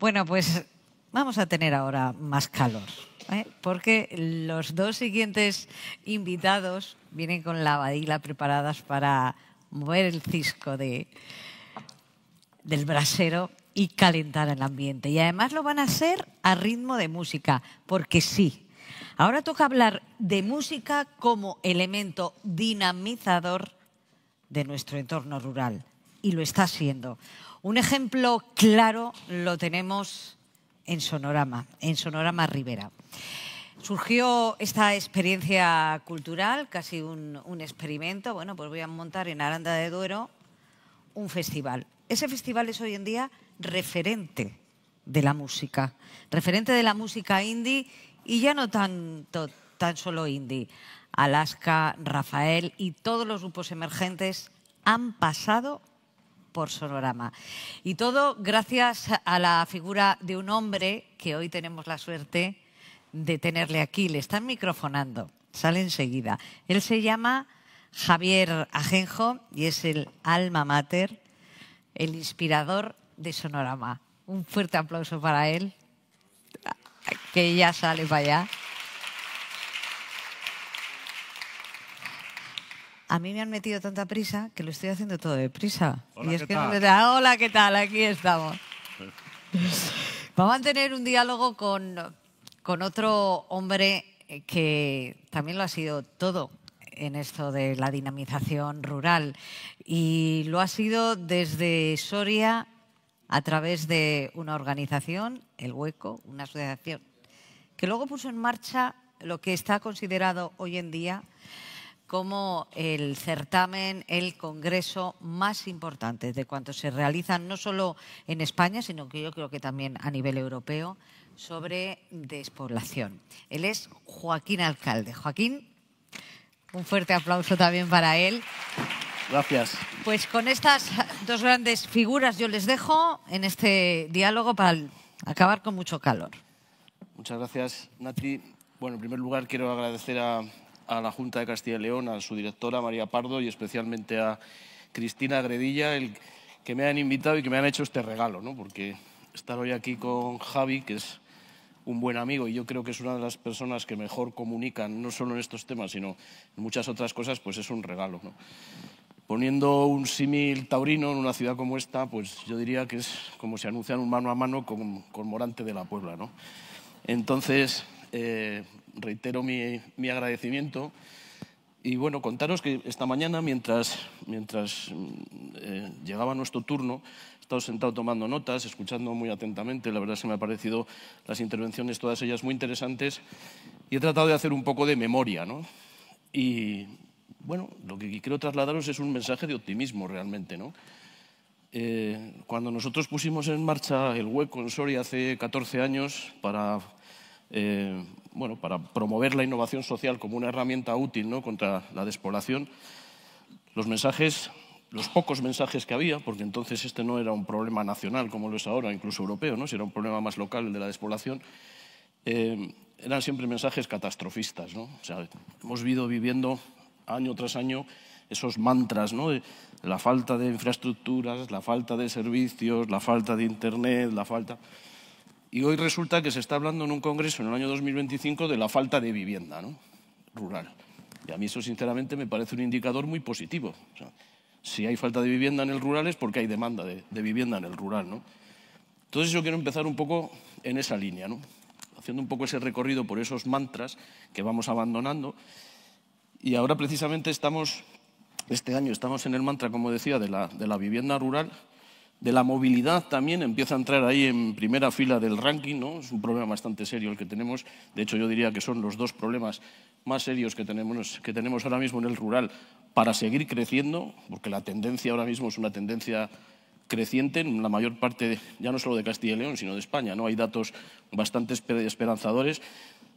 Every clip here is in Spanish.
Bueno, pues vamos a tener ahora más calor, porque los dos siguientes invitados vienen con la badila preparadas para mover el cisco del brasero y calentar el ambiente. Y además lo van a hacer a ritmo de música, porque sí. Ahora toca hablar de música como elemento dinamizador de nuestro entorno rural. Y lo está siendo. Un ejemplo claro lo tenemos en Sonorama Ribera. Surgió esta experiencia cultural, casi un experimento. Bueno, pues voy a montar en Aranda de Duero un festival. Ese festival es hoy en día referente de la música indie y ya no tan solo indie. Alaska, Rafael y todos los grupos emergentes han pasado por Sonorama. Y todo gracias a la figura de un hombre que hoy tenemos la suerte de tenerle aquí. Le están microfonando, sale enseguida. Él se llama Javier Ajenjo y es el alma mater, el inspirador de Sonorama. Un fuerte aplauso para él, que ya sale para allá. A mí me han metido tanta prisa que lo estoy haciendo todo deprisa. Hola, y es ¿qué que tal? no me da. Hola, ¿qué tal? Aquí estamos. Vamos a tener un diálogo con otro hombre que también lo ha sido todo en esto de la dinamización rural. Y lo ha sido desde Soria a través de una organización, El Hueco, una asociación, que luego puso en marcha lo que está considerado hoy en día como el certamen, el congreso más importante de cuantos se realizan no solo en España, sino que yo creo que también a nivel europeo, sobre despoblación. Él es Joaquín Alcalde. Joaquín, un fuerte aplauso también para él. Gracias. Pues con estas dos grandes figuras yo les dejo en este diálogo para acabar con mucho calor. Muchas gracias, Nati. Bueno, en primer lugar quiero agradecer a la Junta de Castilla y León, a su directora María Pardo y especialmente a Cristina Gredilla, que me han invitado y que me han hecho este regalo, ¿no? Porque estar hoy aquí con Javi, que es un buen amigo y yo creo que es una de las personas que mejor comunican, no solo en estos temas, sino en muchas otras cosas, pues es un regalo, ¿no? Poniendo un símil taurino en una ciudad como esta, pues yo diría que es como si anuncian un mano a mano con Morante de la Puebla, ¿no? Entonces, reitero mi agradecimiento y, bueno, contaros que esta mañana, mientras llegaba nuestro turno, he estado sentado tomando notas, escuchando muy atentamente. La verdad es que me han parecido las intervenciones, todas ellas muy interesantes, y he tratado de hacer un poco de memoria, ¿no? Y, bueno, lo que quiero trasladaros es un mensaje de optimismo realmente, ¿no? Cuando nosotros pusimos en marcha El Hueco en Soria hace 14 años para promover la innovación social como una herramienta útil, ¿no?, contra la despoblación, los pocos mensajes que había, porque entonces este no era un problema nacional como lo es ahora, incluso europeo, ¿no?, si era un problema más local, el de la despoblación, eran siempre mensajes catastrofistas, ¿no? O sea, hemos ido viviendo año tras año esos mantras, ¿no?, de la falta de infraestructuras, la falta de servicios, la falta de internet, Y hoy resulta que se está hablando en un congreso en el año 2025 de la falta de vivienda, ¿no?, rural. Y a mí eso, sinceramente, me parece un indicador muy positivo. O sea, si hay falta de vivienda en el rural es porque hay demanda de vivienda en el rural, ¿no? Entonces yo quiero empezar un poco en esa línea, ¿no?, haciendo un poco ese recorrido por esos mantras que vamos abandonando. Y ahora precisamente este año estamos en el mantra, como decía, de la vivienda rural. De la movilidad también empieza a entrar ahí en primera fila del ranking, ¿no? Es un problema bastante serio el que tenemos. De hecho, yo diría que son los dos problemas más serios que tenemos ahora mismo en el rural para seguir creciendo, porque la tendencia ahora mismo es una tendencia creciente en la mayor parte, ya no solo de Castilla y León, sino de España, ¿no? Hay datos bastante esperanzadores.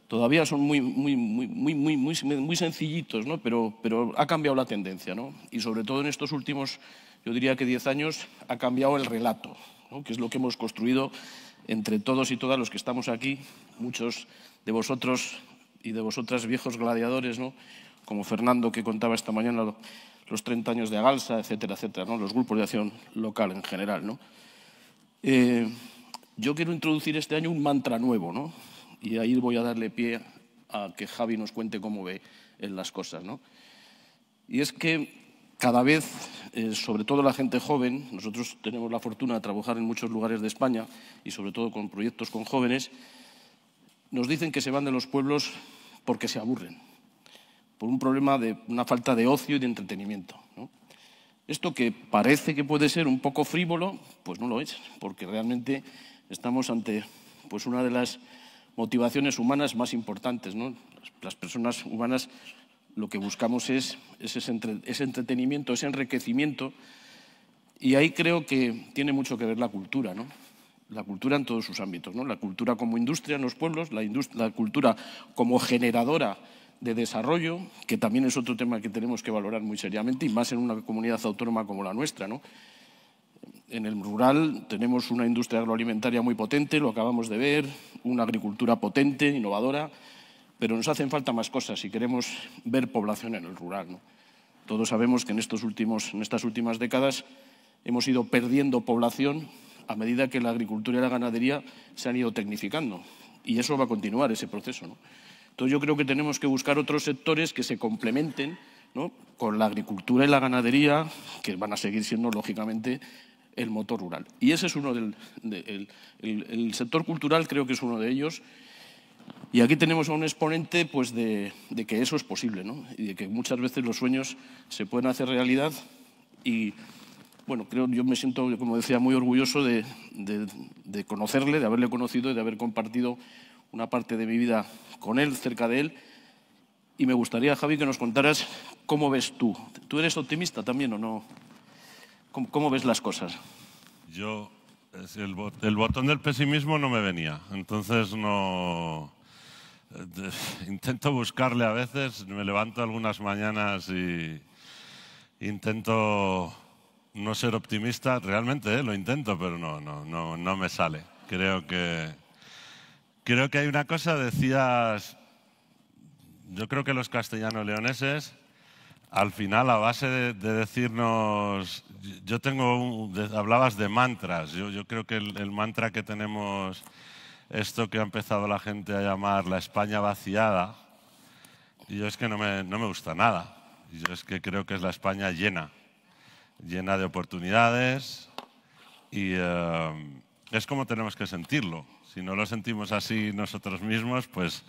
Todavía son muy sencillitos, ¿no? Pero ha cambiado la tendencia, ¿no? Y sobre todo en estos últimos, yo diría que 10 años, ha cambiado el relato, ¿no?, que es lo que hemos construido entre todos y todas los que estamos aquí, muchos de vosotros y de vosotras viejos gladiadores, ¿no?, como Fernando, que contaba esta mañana los 30 años de Agalsa, etcétera, etcétera, ¿no?, los grupos de acción local en general, ¿no? Yo quiero introducir este año un mantra nuevo, ¿no? Y ahí voy a darle pie a que Javi nos cuente cómo ve él las cosas, ¿no? Y es que cada vez, sobre todo la gente joven, nosotros tenemos la fortuna de trabajar en muchos lugares de España y sobre todo con proyectos con jóvenes, nos dicen que se van de los pueblos porque se aburren, por un problema de una falta de ocio y de entretenimiento, ¿no? Esto que parece que puede ser un poco frívolo, pues no lo es, porque realmente estamos ante pues, una de las motivaciones humanas más importantes, ¿no? Las personas humanas lo que buscamos es ese entretenimiento, ese enriquecimiento, y ahí creo que tiene mucho que ver la cultura, ¿no? La cultura en todos sus ámbitos, ¿no? La cultura como industria en los pueblos, la cultura como generadora de desarrollo, que también es otro tema que tenemos que valorar muy seriamente, y más en una comunidad autónoma como la nuestra, ¿no? En el rural tenemos una industria agroalimentaria muy potente, lo acabamos de ver, una agricultura potente, innovadora, pero nos hacen falta más cosas si queremos ver población en el rural, ¿no? Todos sabemos que en estas últimas décadas hemos ido perdiendo población a medida que la agricultura y la ganadería se han ido tecnificando, y eso va a continuar, ese proceso, ¿no? Entonces yo creo que tenemos que buscar otros sectores que se complementen, ¿no?, con la agricultura y la ganadería, que van a seguir siendo, lógicamente, el motor rural. Y ese es uno el sector cultural creo que es uno de ellos. Y aquí tenemos a un exponente pues, de que eso es posible, ¿no? Y de que muchas veces los sueños se pueden hacer realidad. Y bueno, yo me siento, como decía, muy orgulloso de conocerle, de haberle conocido y de haber compartido una parte de mi vida con él, cerca de él. Y me gustaría, Javi, que nos contaras cómo ves tú. ¿Tú eres optimista también o no? ¿Cómo ves las cosas? Yo, el botón del pesimismo no me venía, entonces no... Intento buscarle a veces, me levanto algunas mañanas y intento no ser optimista, realmente lo intento, pero no me sale. Creo que hay una cosa, decías, yo creo que los castellano-leoneses, al final, a base de decirnos, hablabas de mantras, yo creo que el mantra que tenemos, esto que ha empezado la gente a llamar la España vaciada, yo es que no me gusta nada, yo es que creo que es la España llena de oportunidades y es como tenemos que sentirlo. Si no lo sentimos así nosotros mismos, pues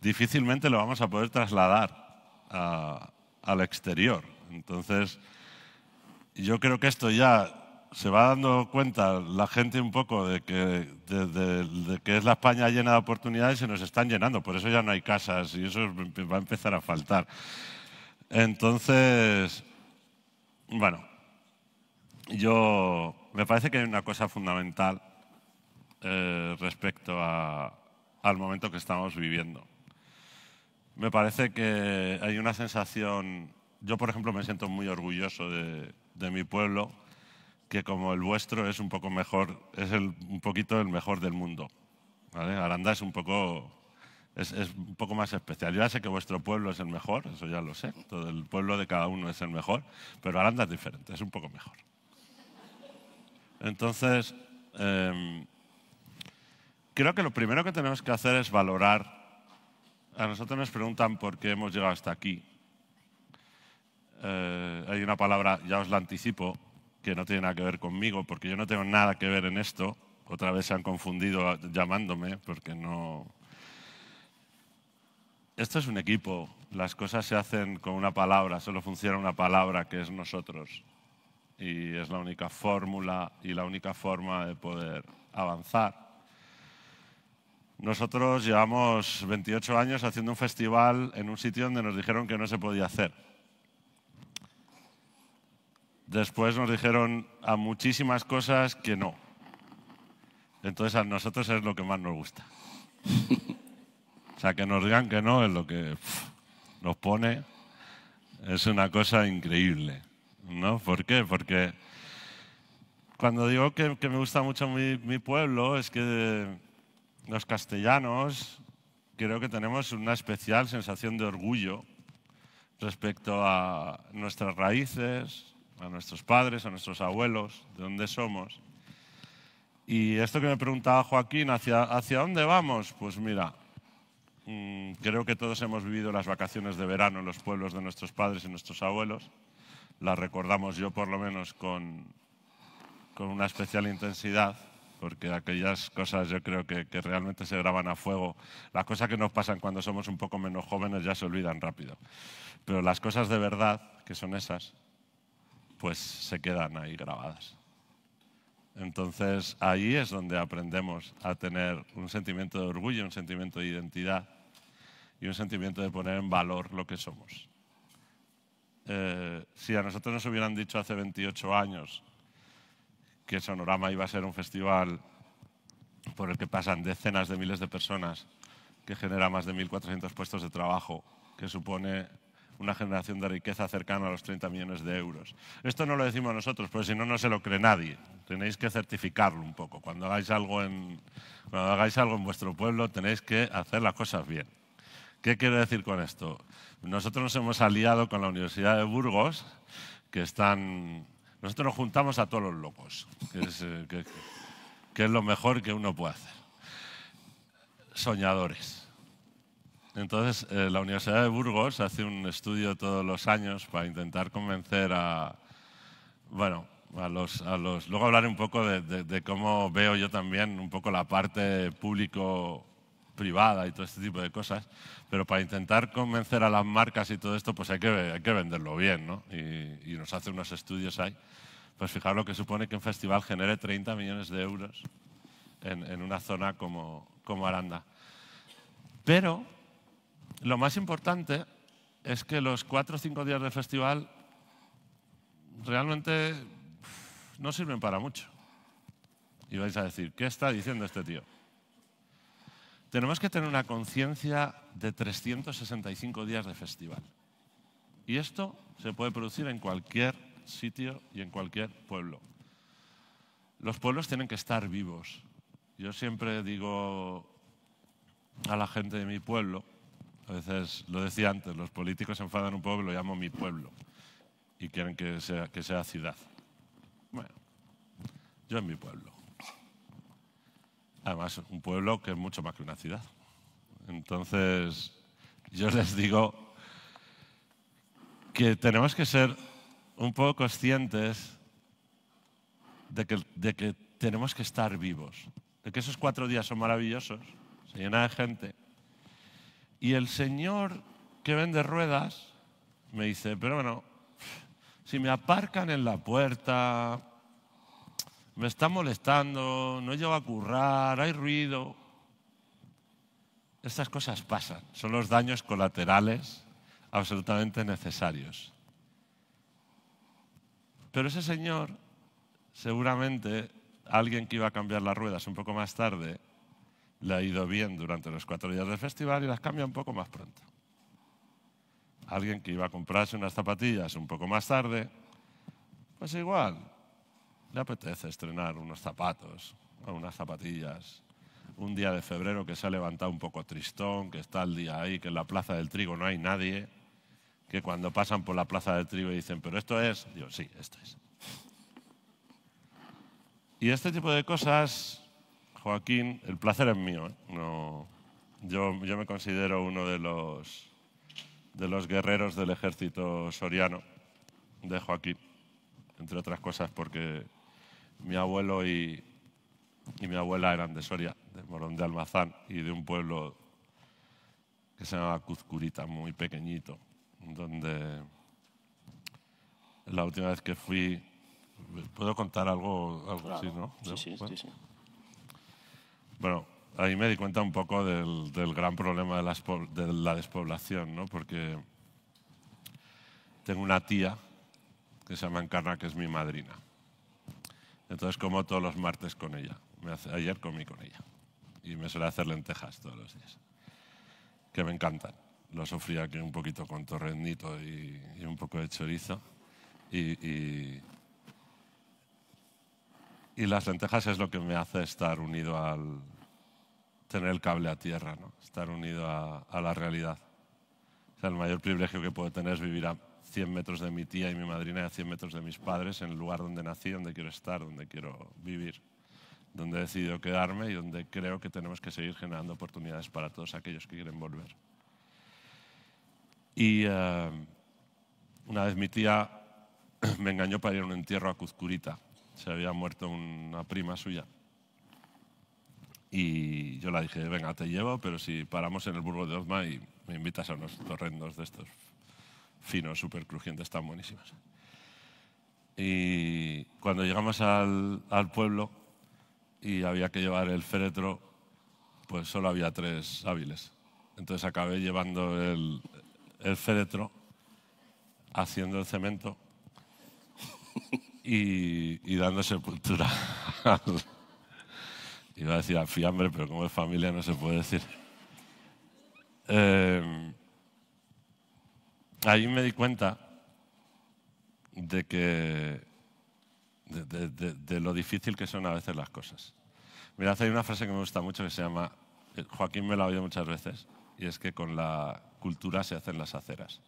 difícilmente lo vamos a poder trasladar al exterior. Entonces, yo creo que esto ya se va dando cuenta la gente un poco de que es la España llena de oportunidades y se nos están llenando. Por eso ya no hay casas y eso va a empezar a faltar. Entonces, bueno, me parece que hay una cosa fundamental respecto al momento que estamos viviendo. Me parece que hay una sensación... Yo, por ejemplo, me siento muy orgulloso de mi pueblo, que como el vuestro es un poco mejor, es un poquito el mejor del mundo, ¿vale? Aranda es un poco más especial. Yo ya sé que vuestro pueblo es el mejor, eso ya lo sé, todo el pueblo de cada uno es el mejor, pero Aranda es diferente, es un poco mejor. Entonces, creo que lo primero que tenemos que hacer es valorar. A nosotros nos preguntan por qué hemos llegado hasta aquí. Hay una palabra, ya os la anticipo, que no tiene nada que ver conmigo, porque yo no tengo nada que ver en esto. Otra vez se han confundido llamándome, porque no... Esto es un equipo, las cosas se hacen con una palabra, solo funciona una palabra, que es nosotros. Y es la única fórmula y la única forma de poder avanzar. Nosotros llevamos 28 años haciendo un festival en un sitio donde nos dijeron que no se podía hacer. Después nos dijeron a muchísimas cosas que no. Entonces a nosotros es lo que más nos gusta. O sea, que nos digan que no es lo que nos pone. Es una cosa increíble, ¿no? ¿Por qué? Porque cuando digo que me gusta mucho mi pueblo es que los castellanos creo que tenemos una especial sensación de orgullo respecto a nuestras raíces, a nuestros padres, a nuestros abuelos, de dónde somos. Y esto que me preguntaba Joaquín, ¿hacia dónde vamos? Pues mira, creo que todos hemos vivido las vacaciones de verano en los pueblos de nuestros padres y nuestros abuelos. Las recordamos, yo por lo menos, con una especial intensidad, porque aquellas cosas yo creo que realmente se graban a fuego. Las cosas que nos pasan cuando somos un poco menos jóvenes ya se olvidan rápido. Pero las cosas de verdad, que son esas, pues se quedan ahí grabadas. Entonces, ahí es donde aprendemos a tener un sentimiento de orgullo, un sentimiento de identidad y un sentimiento de poner en valor lo que somos. Si a nosotros nos hubieran dicho hace 28 años que Sonorama iba a ser un festival por el que pasan decenas de miles de personas, que genera más de 1.400 puestos de trabajo, que supone una generación de riqueza cercana a los 30 millones de euros. Esto no lo decimos nosotros, porque si no, no se lo cree nadie. Tenéis que certificarlo un poco. Cuando hagáis algo en vuestro pueblo, tenéis que hacer las cosas bien. ¿Qué quiero decir con esto? Nosotros nos hemos aliado con la Universidad de Burgos, nosotros nos juntamos a todos los locos, que es lo mejor que uno puede hacer. Soñadores. Entonces, la Universidad de Burgos hace un estudio todos los años para intentar convencer luego hablaré un poco de cómo veo yo también un poco la parte público-privada y todo este tipo de cosas, pero para intentar convencer a las marcas y todo esto, pues hay que venderlo bien, ¿no? Y nos hace unos estudios ahí. Pues fijaros lo que supone que un festival genere 30 millones de euros en una zona como Aranda. Pero lo más importante es que los 4 o 5 días del festival realmente no sirven para mucho. Y vais a decir, ¿qué está diciendo este tío? Tenemos que tener una conciencia de 365 días de festival. Y esto se puede producir en cualquier sitio y en cualquier pueblo. Los pueblos tienen que estar vivos. Yo siempre digo a la gente de mi pueblo, a veces lo decía antes, los políticos se enfadan un poco y lo llamo mi pueblo y quieren que sea ciudad. Bueno, yo en mi pueblo. Además, un pueblo que es mucho más que una ciudad. Entonces, yo les digo que tenemos que ser un poco conscientes de que tenemos que estar vivos, de que esos 4 días son maravillosos, se llena de gente. Y el señor que vende ruedas me dice, pero bueno, si me aparcan en la puerta, me están molestando, no llego a currar, hay ruido. Estas cosas pasan, son los daños colaterales absolutamente necesarios. Pero ese señor, seguramente, alguien que iba a cambiar las ruedas un poco más tarde, le ha ido bien durante los 4 días del festival y las cambia un poco más pronto. Alguien que iba a comprarse unas zapatillas un poco más tarde, pues igual, le apetece estrenar unos zapatos o unas zapatillas. Un día de febrero que se ha levantado un poco tristón, que está el día ahí, que en la Plaza del Trigo no hay nadie, que cuando pasan por la Plaza del Trigo dicen, ¿pero esto es? Digo, sí, esto es. Y este tipo de cosas, Joaquín, el placer es mío, ¿eh? No, yo me considero uno de los guerreros del ejército soriano, de Joaquín, entre otras cosas porque mi abuelo y mi abuela eran de Soria, de Morón de Almazán, y de un pueblo que se llama Cuzcurita, muy pequeñito, donde la última vez que fui, ¿puedo contar algo claro. Así, no? Sí. Bueno, ahí me di cuenta un poco del gran problema de la despoblación, ¿no? Porque tengo una tía que se llama Encarna, que es mi madrina. Entonces como todos los martes con ella. Ayer comí con ella. Y me suele hacer lentejas todos los días. Que me encantan. Lo sofrí aquí un poquito con torrendito y un poco de chorizo. Y las lentejas es lo que me hace estar unido tener el cable a tierra, ¿no? Estar unido a la realidad. O sea, el mayor privilegio que puedo tener es vivir a 100 metros de mi tía y mi madrina y a 100 metros de mis padres, en el lugar donde nací, donde quiero estar, donde quiero vivir. donde he decidido quedarme y donde creo que tenemos que seguir generando oportunidades para todos aquellos que quieren volver. Y una vez mi tía me engañó para ir a un entierro a Cuzcurita. Se había muerto una prima suya. Y yo le dije, venga, te llevo, pero si paramos en el Burgo de Ozma y me invitas a unos torrendos de estos finos, súper crujientes, tan buenísimos. Y cuando llegamos al pueblo y había que llevar el féretro, pues solo había 3 hábiles. Entonces acabé llevando el féretro, haciendo el cemento y dando sepultura. Iba a decir al fiambre, pero como es familia no se puede decir. Ahí me di cuenta de lo difícil que son a veces las cosas. Mirad, hay una frase que me gusta mucho que se llama, Joaquín me la ha oído muchas veces, y es que con la cultura se hacen las aceras.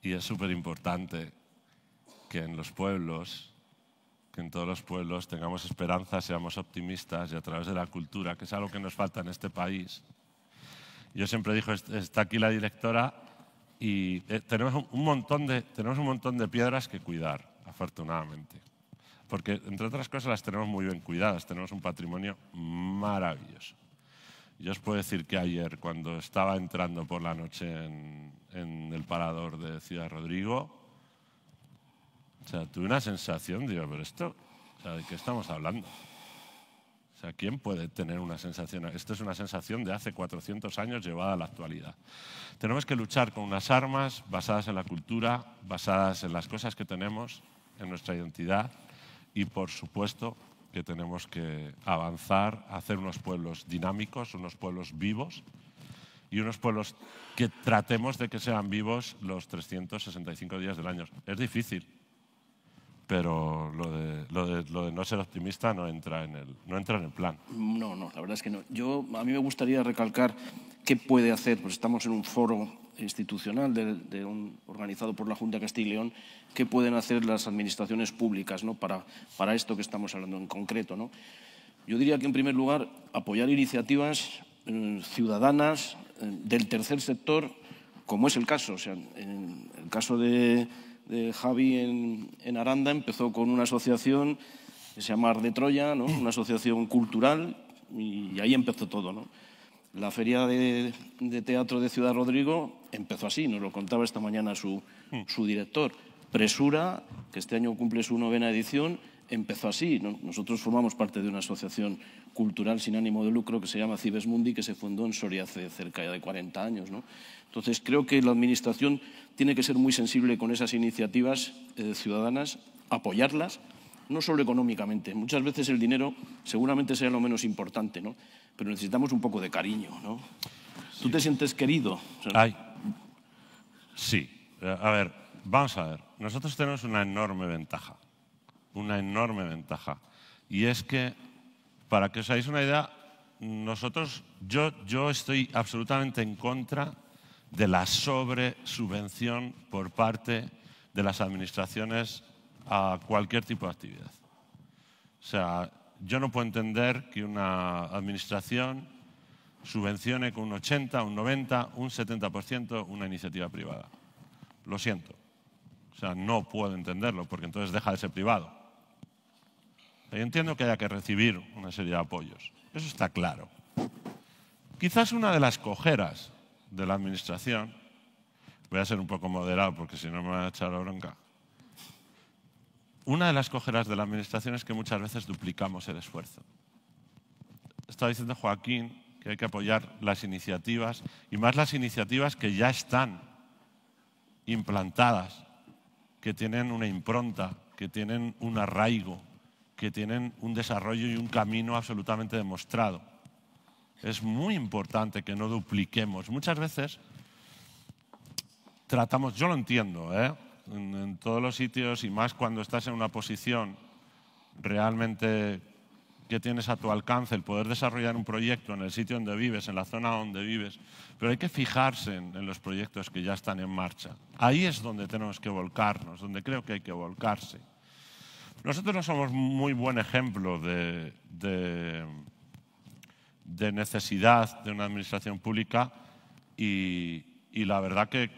Y es súper importante que en los pueblos, que en todos los pueblos tengamos esperanza, seamos optimistas y a través de la cultura, que es algo que nos falta en este país. Yo siempre digo, está aquí la directora y tenemos un montón de piedras que cuidar, afortunadamente. Porque, entre otras cosas, las tenemos muy bien cuidadas, tenemos un patrimonio maravilloso. Yo os puedo decir que ayer, cuando estaba entrando por la noche en el parador de Ciudad Rodrigo, o sea, tuve una sensación, digo, pero esto, o sea, ¿de qué estamos hablando? O sea, ¿quién puede tener una sensación? Esto es una sensación de hace 400 años llevada a la actualidad. Tenemos que luchar con unas armas basadas en la cultura, basadas en las cosas que tenemos, en nuestra identidad y, por supuesto, que tenemos que avanzar, hacer unos pueblos dinámicos, unos pueblos vivos y unos pueblos que tratemos de que sean vivos los 365 días del año. Es difícil. Pero lo de no ser optimista no entra en el plan. No, la verdad es que no. A mí me gustaría recalcar qué puede hacer, pues estamos en un foro institucional organizado por la Junta de Castilla y León, qué pueden hacer las administraciones públicas, ¿no? para esto que estamos hablando en concreto, ¿no? Yo diría que, en primer lugar, apoyar iniciativas ciudadanas del tercer sector, como es el caso. O sea, en el caso de Javi en Aranda empezó con una asociación que se llama Ar de Troya, ¿no? Una asociación cultural, y ahí empezó todo, ¿no? La Feria de Teatro de Ciudad Rodrigo empezó así, nos lo contaba esta mañana su director. Presura, que este año cumple su 9ª edición, empezó así, ¿no? Nosotros formamos parte de una asociación cultural sin ánimo de lucro que se llama Cibes Mundi, que se fundó en Soria hace cerca de 40 años, ¿no? Entonces, creo que la Administración tiene que ser muy sensible con esas iniciativas ciudadanas, apoyarlas, no solo económicamente. Muchas veces el dinero seguramente sea lo menos importante, ¿no? Pero necesitamos un poco de cariño, ¿no? Sí. ¿Tú te sientes querido? O sea, sí. A ver, vamos a ver. Nosotros tenemos una enorme ventaja. Y es que, para que os hagáis una idea, yo estoy absolutamente en contra de la sobresubvención por parte de las administraciones a cualquier tipo de actividad. O sea, yo no puedo entender que una administración subvencione con un 80, un 90, un 70% una iniciativa privada. Lo siento. O sea, no puedo entenderlo, porque entonces deja de ser privado. Yo entiendo que haya que recibir una serie de apoyos. Eso está claro. Quizás una de las cojeras de la Administración, voy a ser un poco moderado porque si no me van a echar la bronca, una de las cojeras de la Administración es que muchas veces duplicamos el esfuerzo. Estaba diciendo Joaquín que hay que apoyar las iniciativas, y más las iniciativas que ya están implantadas, que tienen una impronta, que tienen un arraigo, que tienen un desarrollo y un camino absolutamente demostrado. Es muy importante que no dupliquemos. Muchas veces tratamos, yo lo entiendo, en todos los sitios, y más cuando estás en una posición realmente que tienes a tu alcance, el poder desarrollar un proyecto en el sitio donde vives, en la zona donde vives, pero hay que fijarse en los proyectos que ya están en marcha. Ahí es donde tenemos que volcarnos, donde creo que hay que volcarse. Nosotros no somos muy buen ejemplo de necesidad de una administración pública y la verdad que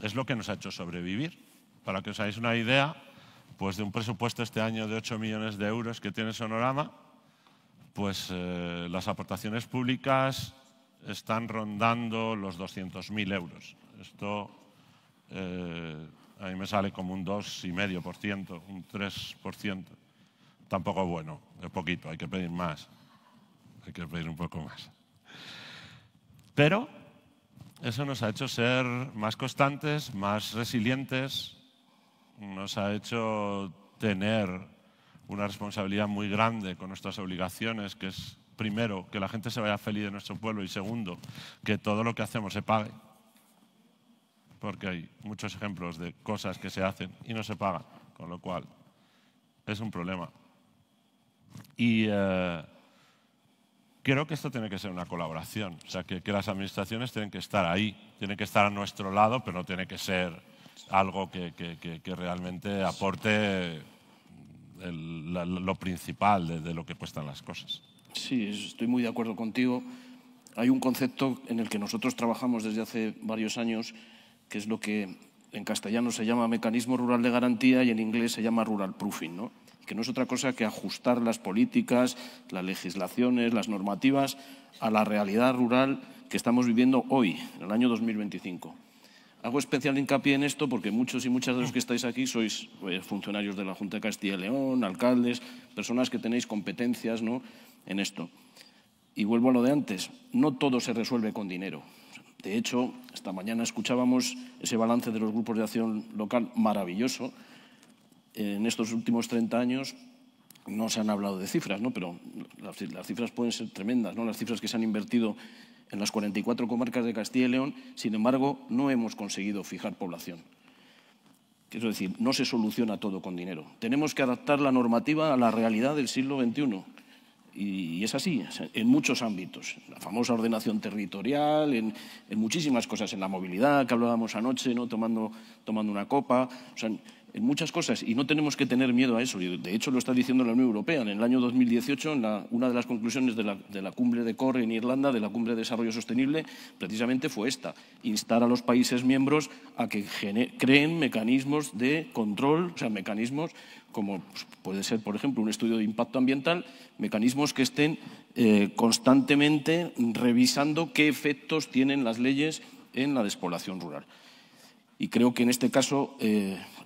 es lo que nos ha hecho sobrevivir. Para que os hagáis una idea, pues de un presupuesto este año de 8 millones de euros que tiene Sonorama, pues las aportaciones públicas están rondando los 200.000 euros. Esto a mí me sale como un 2,5%, un 3%. Tampoco bueno, es poquito, hay que pedir más. Hay que pedir un poco más. Pero eso nos ha hecho ser más constantes, más resilientes, nos ha hecho tener una responsabilidad muy grande con nuestras obligaciones, que es, primero, que la gente se vaya feliz de nuestro pueblo y, segundo, que todo lo que hacemos se pague. Porque hay muchos ejemplos de cosas que se hacen y no se pagan, con lo cual es un problema. Y creo que esto tiene que ser una colaboración, o sea, que las administraciones tienen que estar ahí, tienen que estar a nuestro lado, pero no tiene que ser algo que realmente aporte lo principal de lo que cuestan las cosas. Sí, estoy muy de acuerdo contigo. Hay un concepto en el que nosotros trabajamos desde hace varios años, que es lo que en castellano se llama mecanismo rural de garantía y en inglés se llama rural proofing, ¿no? Que no es otra cosa que ajustar las políticas, las legislaciones, las normativas a la realidad rural que estamos viviendo hoy, en el año 2025. Hago especial hincapié en esto porque muchos y muchas de los que estáis aquí sois funcionarios de la Junta de Castilla y León, alcaldes, personas que tenéis competencias, ¿no?, en esto. Y vuelvo a lo de antes, no todo se resuelve con dinero. De hecho, esta mañana escuchábamos ese balance de los grupos de acción local maravilloso. En estos últimos 30 años no se han hablado de cifras, ¿no?, pero las cifras pueden ser tremendas, ¿no?, las cifras que se han invertido en las 44 comarcas de Castilla y León. Sin embargo, no hemos conseguido fijar población. Quiero decir, no se soluciona todo con dinero. Tenemos que adaptar la normativa a la realidad del siglo XXI. Y es así, en muchos ámbitos. La famosa ordenación territorial, en muchísimas cosas, en la movilidad que hablábamos anoche, ¿no?, tomando una copa, o sea, en muchas cosas. Y no tenemos que tener miedo a eso. Y de hecho, lo está diciendo la Unión Europea. En el año 2018, una de las conclusiones de la cumbre de CORE en Irlanda, de la cumbre de desarrollo sostenible, precisamente fue esta: instar a los países miembros a que creen mecanismos de control, o sea, mecanismos como puede ser, por ejemplo, un estudio de impacto ambiental, mecanismos que estén constantemente revisando qué efectos tienen las leyes en la despoblación rural. Y creo que en este caso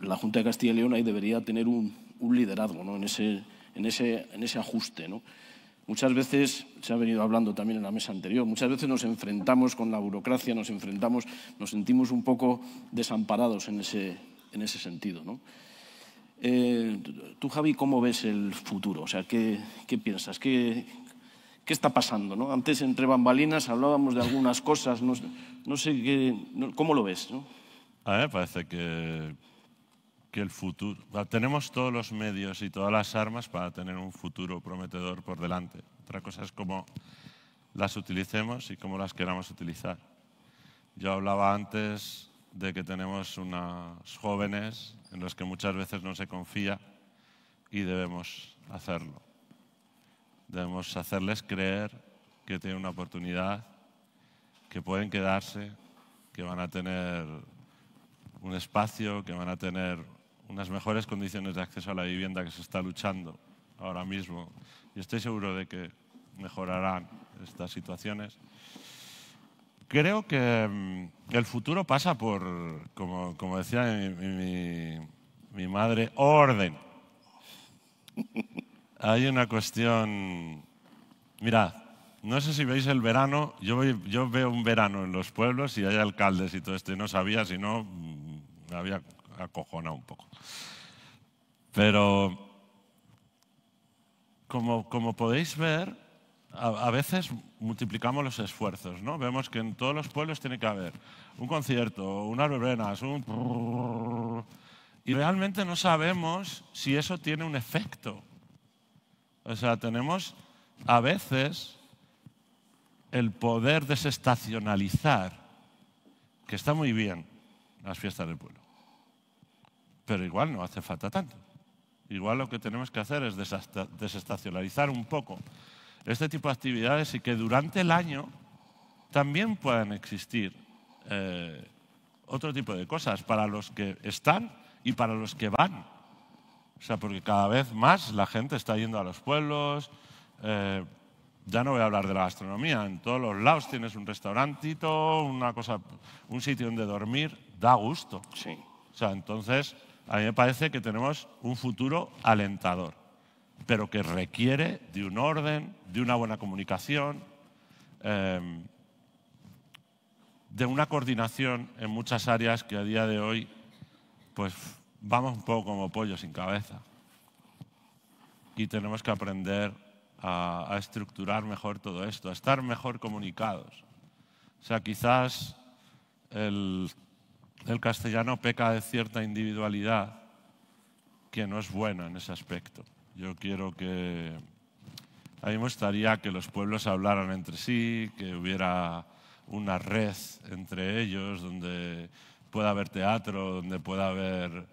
la Junta de Castilla y León ahí debería tener un liderazgo, ¿no?, en ese ajuste, ¿no? Muchas veces, se ha venido hablando también en la mesa anterior, muchas veces nos enfrentamos con la burocracia, nos sentimos un poco desamparados en ese sentido, ¿no? Tú, Javi, ¿cómo ves el futuro? O sea, ¿qué piensas? ¿Qué está pasando, ¿no? Antes, entre bambalinas, hablábamos de algunas cosas, no sé ¿cómo lo ves, ¿no? A mí me parece que el futuro... Tenemos todos los medios y todas las armas para tener un futuro prometedor por delante. Otra cosa es cómo las utilicemos y cómo las queramos utilizar. Yo hablaba antes de que tenemos unos jóvenes en los que muchas veces no se confía y debemos hacerlo. Debemos hacerles creer que tienen una oportunidad, que pueden quedarse, que van a tener un espacio, que van a tener unas mejores condiciones de acceso a la vivienda que se está luchando ahora mismo. Y estoy seguro de que mejorarán estas situaciones. Creo que el futuro pasa por, como decía mi madre, orden. Hay una cuestión... Mirad, no sé si veis el verano, yo veo un verano en los pueblos y hay alcaldes y todo esto, y no sabía, si no, me había acojonado un poco. Pero, como podéis ver, a veces multiplicamos los esfuerzos, ¿no? Vemos que en todos los pueblos tiene que haber un concierto, unas verbenas, y realmente no sabemos si eso tiene un efecto. O sea, tenemos a veces el poder desestacionalizar, que está muy bien, las fiestas del pueblo, pero igual no hace falta tanto. Igual lo que tenemos que hacer es desestacionalizar un poco este tipo de actividades y que durante el año también puedan existir otro tipo de cosas para los que están y para los que van. O sea, porque cada vez más la gente está yendo a los pueblos. Ya no voy a hablar de la gastronomía. En todos los lados tienes un restaurantito, un sitio donde dormir. Da gusto. Sí. O sea, entonces, a mí me parece que tenemos un futuro alentador, pero que requiere de un orden, de una buena comunicación, de una coordinación en muchas áreas que a día de hoy pues vamos un poco como pollo sin cabeza. Y tenemos que aprender a estructurar mejor todo esto, a estar mejor comunicados. O sea, quizás el castellano peca de cierta individualidad que no es buena en ese aspecto. Yo quiero que... A mí me gustaría que los pueblos hablaran entre sí, que hubiera una red entre ellos donde pueda haber teatro, donde pueda haber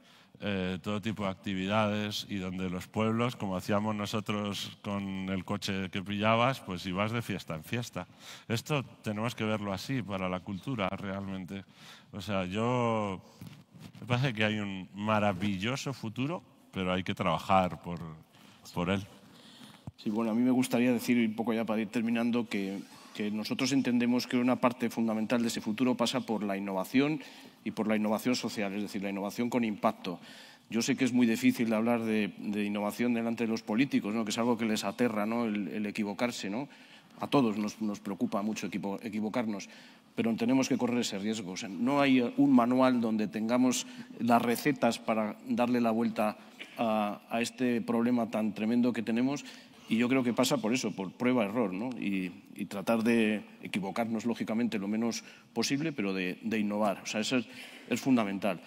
todo tipo de actividades y donde los pueblos, como hacíamos nosotros con el coche que pillabas, pues ibas de fiesta en fiesta. Esto tenemos que verlo así para la cultura realmente. O sea, me parece que hay un maravilloso futuro, pero hay que trabajar por él. Sí, bueno, a mí me gustaría decir, un poco ya para ir terminando, que nosotros entendemos que una parte fundamental de ese futuro pasa por la innovación y por la innovación social, es decir, la innovación con impacto. Yo sé que es muy difícil hablar de innovación delante de los políticos, ¿no? Que es algo que les aterra, ¿no? el equivocarse, ¿no? A todos nos preocupa mucho equivocarnos, pero tenemos que correr ese riesgo. O sea, no hay un manual donde tengamos las recetas para darle la vuelta a este problema tan tremendo que tenemos. Y yo creo que pasa por eso, por prueba-error, ¿no? Y tratar de equivocarnos, lógicamente, lo menos posible, pero de innovar. O sea, eso es fundamental.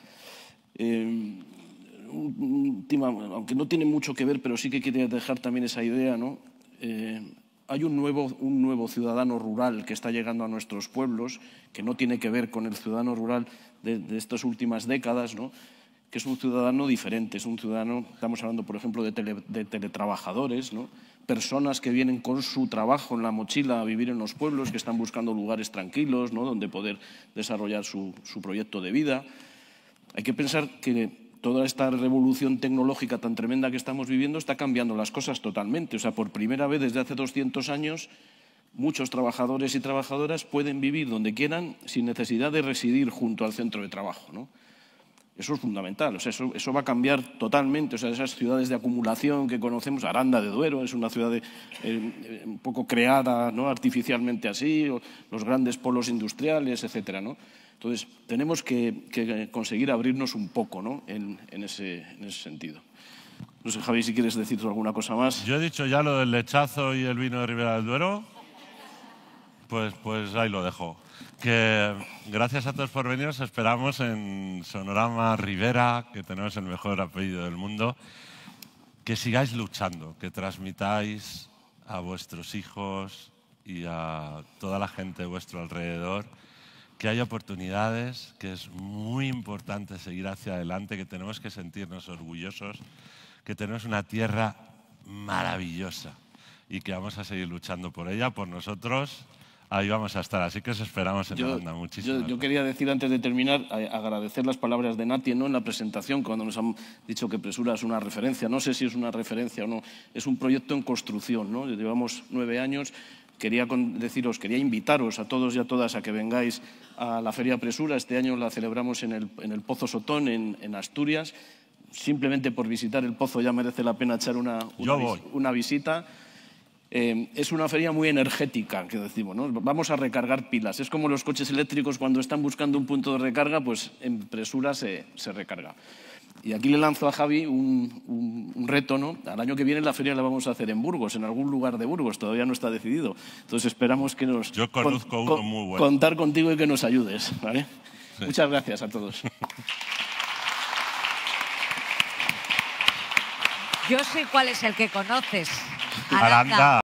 Aunque no tiene mucho que ver, pero sí que quería dejar también esa idea, ¿no? Hay un nuevo ciudadano rural que está llegando a nuestros pueblos, que no tiene que ver con el ciudadano rural de estas últimas décadas, ¿no? Que es un ciudadano diferente, es un ciudadano, estamos hablando, por ejemplo, de teletrabajadores, ¿no? Personas que vienen con su trabajo en la mochila a vivir en los pueblos, que están buscando lugares tranquilos, ¿no? Donde poder desarrollar su proyecto de vida. Hay que pensar que toda esta revolución tecnológica tan tremenda que estamos viviendo está cambiando las cosas totalmente. O sea, por primera vez desde hace 200 años, muchos trabajadores y trabajadoras pueden vivir donde quieran sin necesidad de residir junto al centro de trabajo, ¿no? Eso es fundamental, o sea, eso va a cambiar totalmente. O sea, esas ciudades de acumulación que conocemos, Aranda de Duero es una ciudad un poco creada, ¿no? Artificialmente así, o los grandes polos industriales, etcétera, ¿no? Entonces, tenemos que conseguir abrirnos un poco, ¿no? en ese sentido. No sé, Javi, si quieres decir alguna cosa más. Yo he dicho ya lo del lechazo y el vino de Ribera del Duero, pues ahí lo dejo. Que gracias a todos por venir, os esperamos en Sonorama Ribera, que tenemos el mejor apellido del mundo. Que sigáis luchando, que transmitáis a vuestros hijos y a toda la gente de vuestro alrededor que hay oportunidades, que es muy importante seguir hacia adelante, que tenemos que sentirnos orgullosos, que tenemos una tierra maravillosa y que vamos a seguir luchando por ella, por nosotros. Ahí vamos a estar, así que os esperamos en Aranda. Muchísimas yo quería decir, antes de terminar, agradecer las palabras de Nati, ¿no? En la presentación, cuando nos han dicho que Presura es una referencia. No sé si es una referencia o no, es un proyecto en construcción, ¿no? Llevamos 9 años. Quería invitaros a todos y a todas a que vengáis a la Feria Presura. Este año la celebramos en el Pozo Sotón, en Asturias. Simplemente por visitar el pozo ya merece la pena echar una visita. Es una feria muy energética, que decimos, ¿no? Vamos a recargar pilas. Es como los coches eléctricos cuando están buscando un punto de recarga, pues en Presura se recarga. Y aquí le lanzo a Javi un reto, ¿no? Al año que viene la feria la vamos a hacer en Burgos, en algún lugar de Burgos, todavía no está decidido. Entonces esperamos que nos... Yo conozco uno muy bueno. Contar contigo y que nos ayudes, ¿vale? Sí. Muchas gracias a todos. Yo sé cuál es el que conoces. Aranda.